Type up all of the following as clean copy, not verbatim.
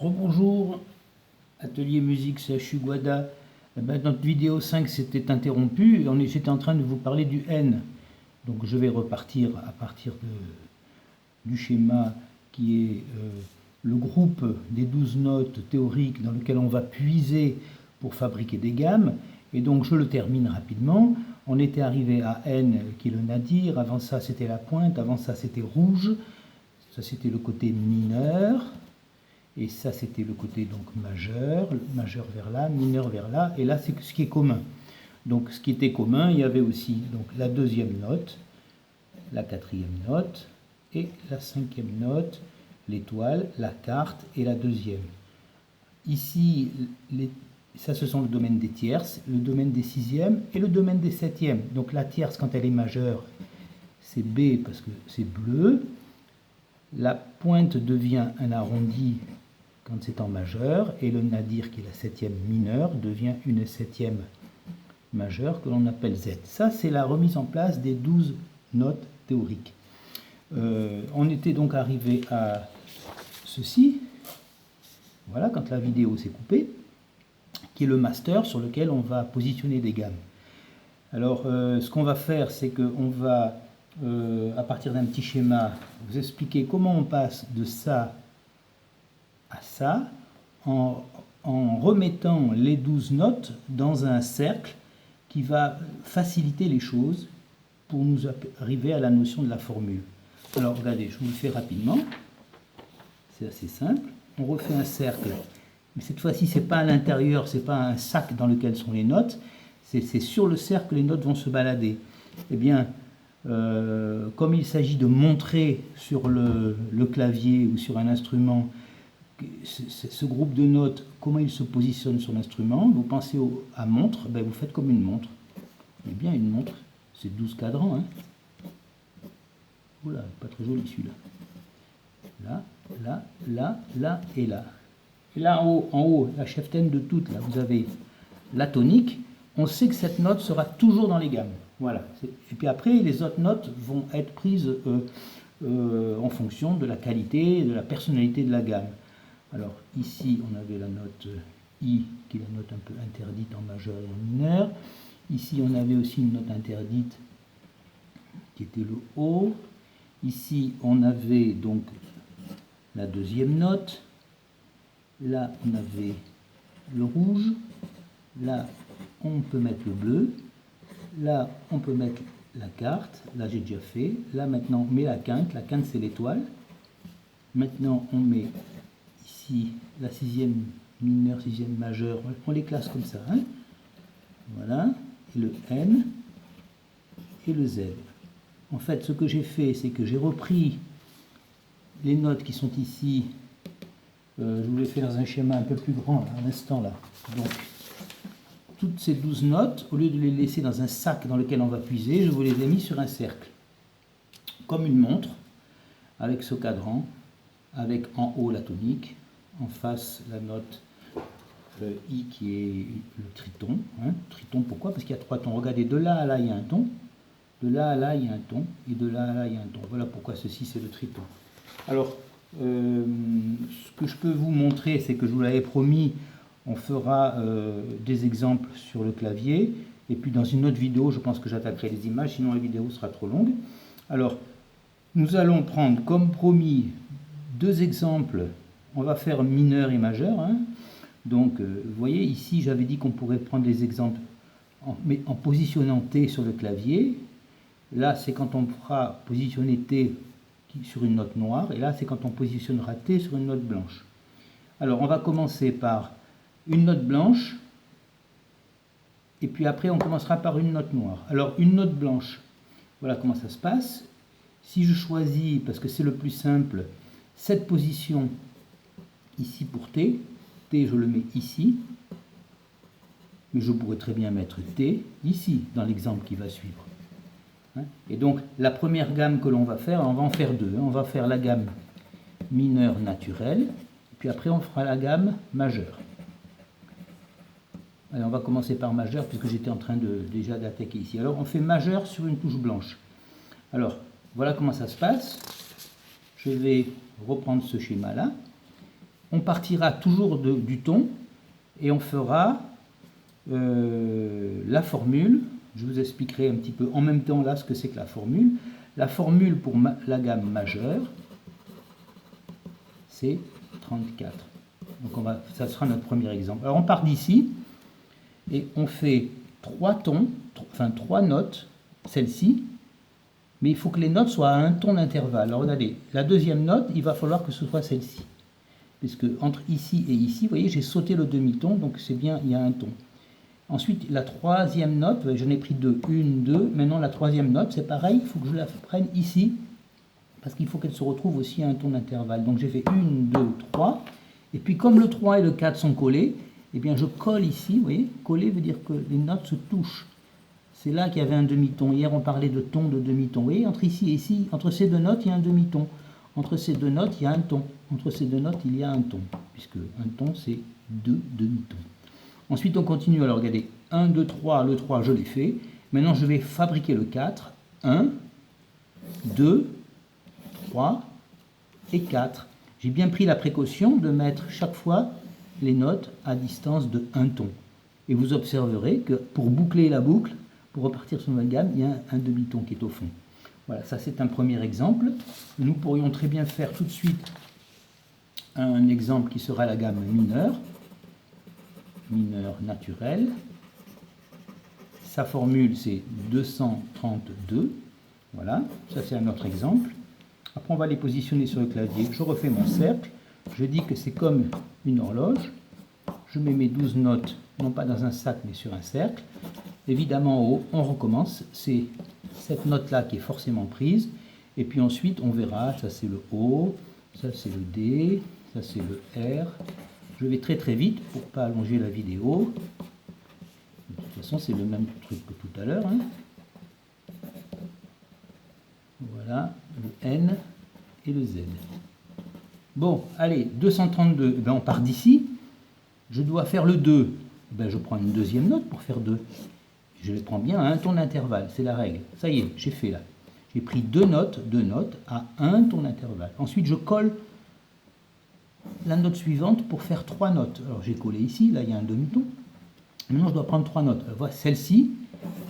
Rebonjour, atelier musique CHU Guada. Notre vidéo 5 s'était interrompue et j'étais en train de vous parler du N. Donc je vais repartir à partir du schéma qui est le groupe des 12 notes théoriques dans lequel on va puiser pour fabriquer des gammes. Et donc je le termine rapidement. On était arrivé à N qui est le nadir, avant ça c'était la pointe, avant ça c'était rouge, ça c'était le côté mineur. Et ça, c'était le côté donc majeur vers là, mineur vers là, et là, c'est ce qui est commun. Donc, ce qui était commun, il y avait aussi donc, la deuxième note, la quatrième note, et la cinquième note, l'étoile, la quarte et la deuxième. Ici, ça, ce sont le domaine des tierces, le domaine des sixièmes et le domaine des septièmes. Donc, la tierce, quand elle est majeure, c'est B parce que c'est bleu. La pointe devient un arrondi quand c'est en majeur, et le nadir, qui est la septième mineure, devient une septième majeure que l'on appelle Z. Ça, c'est la remise en place des 12 notes théoriques. On était donc arrivé à ceci, voilà, quand la vidéo s'est coupée, qui est le master sur lequel on va positionner des gammes. Alors, ce qu'on va faire, c'est qu'on va, à partir d'un petit schéma, vous expliquer comment on passe de ça à ça, en remettant les 12 notes dans un cercle qui va faciliter les choses pour nous arriver à la notion de la formule. Alors regardez, je vous le fais rapidement, c'est assez simple. On refait un cercle, mais cette fois-ci c'est pas à l'intérieur, c'est pas un sac dans lequel sont les notes, c'est sur le cercle que les notes vont se balader. Eh bien, comme il s'agit de montrer sur le clavier ou sur un instrument ce groupe de notes, comment il se positionne sur l'instrument, vous pensez à montre, ben vous faites comme une montre. Eh bien, une montre, c'est 12 cadrans. Hein. Oula, pas très joli celui-là. Là, là, là et là. Et là, en haut, la cheftaine de toutes, là, vous avez la tonique. On sait que cette note sera toujours dans les gammes. Voilà. Et puis après, les autres notes vont être prises en fonction de la qualité et de la personnalité de la gamme. Alors ici, on avait la note I, qui est la note un peu interdite en majeur et en mineur. Ici, on avait aussi une note interdite, qui était le O. Ici, on avait donc la deuxième note. Là, on avait le rouge. Là, on peut mettre le bleu. Là, on peut mettre la quarte. Là, j'ai déjà fait. Là, maintenant, on met la quinte. La quinte, c'est l'étoile. Maintenant, on met ici la sixième mineure, sixième majeure, on les classe comme ça. Hein, voilà, et le N et le Z. En fait, ce que j'ai fait, c'est que j'ai repris les notes qui sont ici. Je vous les fais dans un schéma un peu plus grand, à l'instant là. Donc, toutes ces 12 notes, au lieu de les laisser dans un sac dans lequel on va puiser, je vous les ai mis sur un cercle. Comme une montre, avec ce cadran, avec en haut la tonique, en face la note I qui est le triton. Hein. Triton, pourquoi? Parce qu'il y a 3 tons. Regardez, de là à là il y a un ton, de là à là il y a un ton, et de là à là il y a un ton. Voilà pourquoi ceci c'est le triton. Alors, ce que je peux vous montrer, c'est que je vous l'avais promis, on fera des exemples sur le clavier, et puis dans une autre vidéo, je pense que j'attaquerai les images, sinon la vidéo sera trop longue. Alors, nous allons prendre comme promis 2 exemples. On va faire mineur et majeur. Hein. Donc, vous voyez, ici, j'avais dit qu'on pourrait prendre des exemples en positionnant T sur le clavier. Là, c'est quand on fera positionner T sur une note noire. Et là, c'est quand on positionnera T sur une note blanche. Alors, on va commencer par une note blanche. Et puis après, on commencera par une note noire. Alors, une note blanche, voilà comment ça se passe. Si je choisis, parce que c'est le plus simple, cette position ici pour T, T je le mets ici, mais je pourrais très bien mettre T ici, dans l'exemple qui va suivre. Et donc la première gamme que l'on va faire, on va en faire 2. On va faire la gamme mineure naturelle, puis après on fera la gamme majeure. Allez, on va commencer par majeur, puisque j'étais en train déjà d'attaquer ici. Alors on fait majeur sur une touche blanche. Alors, voilà comment ça se passe. Je vais reprendre ce schéma-là. on partira toujours du ton et on fera la formule. Je vous expliquerai un petit peu en même temps là ce que c'est que la formule. La formule pour la gamme majeure, c'est 34. Donc ça sera notre premier exemple. Alors on part d'ici et on fait 3 tons, enfin 3 notes, celle-ci, mais il faut que les notes soient à un ton d'intervalle. Alors regardez, la deuxième note, il va falloir que ce soit celle-ci. Puisque entre ici et ici, vous voyez, j'ai sauté le demi-ton, donc c'est bien, il y a un ton. Ensuite, la troisième note, j'en ai pris deux, une, deux. Maintenant, la troisième note, c'est pareil, il faut que je la prenne ici, parce qu'il faut qu'elle se retrouve aussi à un ton d'intervalle. Donc j'ai fait 1, 2, 3. Et puis comme le 3 et le 4 sont collés, eh bien je colle ici, vous voyez, coller veut dire que les notes se touchent. C'est là qu'il y avait un demi-ton. Hier, on parlait de ton, de demi-ton. Vous voyez, entre ici et ici, entre ces deux notes, il y a un demi-ton. Entre ces deux notes, il y a un ton. Entre ces deux notes, il y a un ton. Puisque un ton, c'est 2 demi-tons. Ensuite, on continue. Alors, regardez. 1, 2, 3. Le 3, je l'ai fait. Maintenant, je vais fabriquer le 4. 1, 2, 3 et 4. J'ai bien pris la précaution de mettre chaque fois les notes à distance de 1 ton. Et vous observerez que pour boucler la boucle, pour repartir sur une nouvelle gamme, il y a un demi-ton qui est au fond. Voilà, ça c'est un premier exemple. Nous pourrions très bien faire tout de suite un exemple qui sera la gamme mineure, mineur naturel. Sa formule c'est 232. Voilà, ça c'est un autre exemple. Après on va les positionner sur le clavier. Je refais mon cercle. Je dis que c'est comme une horloge. Je mets mes 12 notes, non pas dans un sac mais sur un cercle. Évidemment en haut, on recommence. C'est cette note-là qui est forcément prise. Et puis ensuite, on verra, ça c'est le O, ça c'est le D, ça c'est le R. Je vais très très vite pour ne pas allonger la vidéo. De toute façon, c'est le même truc que tout à l'heure. Hein. Voilà, le N et le Z. Bon, allez, 232, eh bien, on part d'ici. Je dois faire le 2. Eh bien, je prends une deuxième note pour faire 2. Je les prends bien à un ton d'intervalle, c'est la règle. Ça y est, j'ai fait là. J'ai pris deux notes à un ton d'intervalle. Ensuite, je colle la note suivante pour faire 3 notes. Alors, j'ai collé ici, là, il y a un demi-ton. Maintenant, je dois prendre 3 notes. Voilà, celle-ci,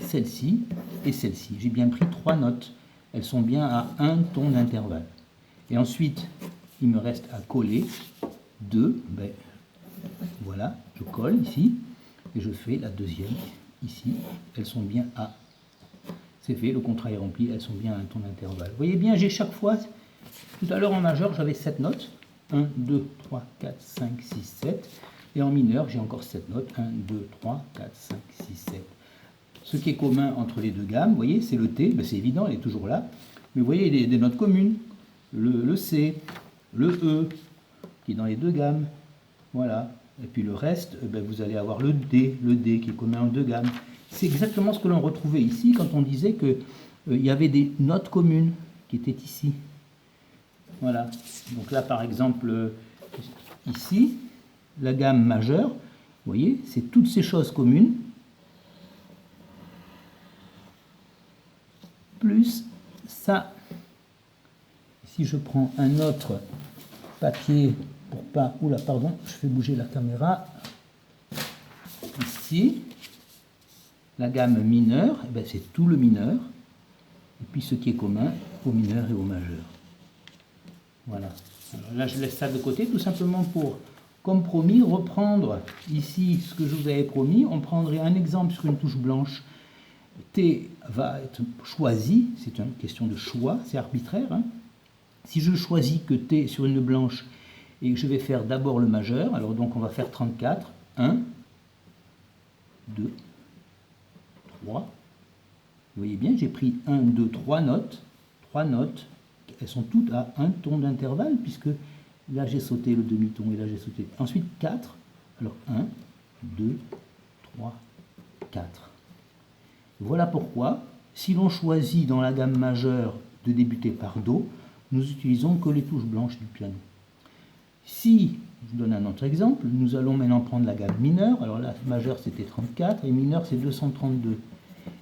celle-ci et celle-ci. J'ai bien pris 3 notes. Elles sont bien à un ton d'intervalle. Et ensuite, il me reste à coller 2. Ben, voilà, je colle ici et je fais la deuxième ici. Elles sont bien à... C'est fait, le contrat est rempli, elles sont bien à un ton d'intervalle. Vous voyez bien, j'ai chaque fois... Tout à l'heure en majeur, j'avais 7 notes. 1, 2, 3, 4, 5, 6, 7. Et en mineur, j'ai encore 7 notes. 1, 2, 3, 4, 5, 6, 7. Ce qui est commun entre les deux gammes, vous voyez, c'est le T. Ben, c'est évident, il est toujours là. Mais vous voyez, il y a des notes communes. Le C, le E, qui est dans les deux gammes. Voilà. Et puis le reste, ben vous allez avoir le D qui est commun en deux gammes. C'est exactement ce que l'on retrouvait ici quand on disait qu'il y avait des notes communes qui étaient ici. Voilà. Donc là, par exemple, ici, la gamme majeure, vous voyez, c'est toutes ces choses communes, plus ça. Si je prends un autre papier pour pas... Oula, pardon, je fais bouger la caméra. Ici, la gamme mineure, eh ben, c'est tout le mineur. Et puis ce qui est commun au mineur et au majeur. Voilà. Alors là, je laisse ça de côté, tout simplement pour, comme promis, reprendre ici ce que je vous avais promis. On prendrait un exemple sur une touche blanche. T va être choisi, c'est une question de choix, c'est arbitraire. Hein. Si je choisis que T sur une blanche et que je vais faire d'abord le majeur, alors donc on va faire 34, 1, 2, 3. Vous voyez bien, j'ai pris 1, 2, 3 notes. 3 notes, elles sont toutes à un ton d'intervalle, puisque là j'ai sauté le demi-ton et là j'ai sauté. Ensuite 4, alors 1, 2, 3, 4. Voilà pourquoi, si l'on choisit dans la gamme majeure de débuter par Do, nous utilisons que les touches blanches du piano. Si, je donne un autre exemple, nous allons maintenant prendre la gamme mineure. Alors là, majeure c'était 34 et mineur c'est 232.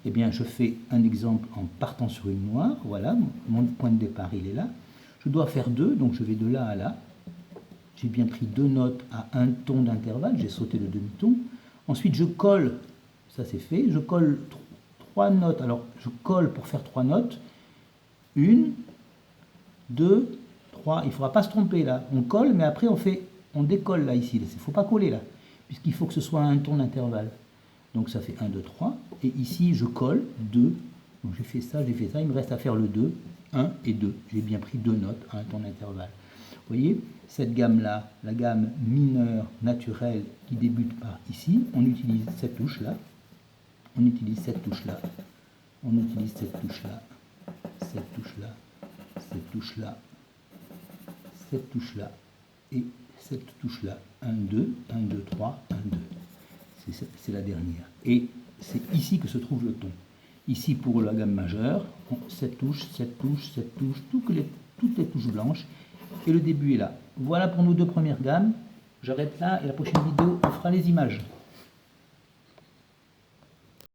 Eh bien, je fais un exemple en partant sur une noire. Voilà, mon point de départ il est là. Je dois faire 2, donc je vais de là à là. j'ai bien pris 2 notes à un ton d'intervalle, j'ai sauté le demi-ton. Ensuite, je colle, ça c'est fait, je colle 3 notes. Alors, je colle pour faire 3 notes. 1, 2, 3. Il ne faudra pas se tromper là. On colle, mais après on décolle là, ici. Il ne faut pas coller là, puisqu'il faut que ce soit un ton d'intervalle. Donc ça fait 1, 2, 3. Et ici, je colle 2. Donc j'ai fait ça. Il me reste à faire le 2. 1 et 2. J'ai bien pris 2 notes à un ton d'intervalle. Vous voyez, cette gamme-là, la gamme mineure naturelle qui débute par ici, on utilise cette touche-là. On utilise cette touche-là. On utilise cette touche-là. Cette touche-là. Cette touche-là. Cette touche-là. Et cette touche-là. 1, 2, 1, 2, 3, 1, 2. C'est la dernière. Et c'est ici que se trouve le ton. Ici, pour la gamme majeure, cette touche, cette touche, cette touche, toutes les touches blanches. Et le début est là. Voilà pour nos 2 premières gammes. J'arrête là et la prochaine vidéo, on fera les images.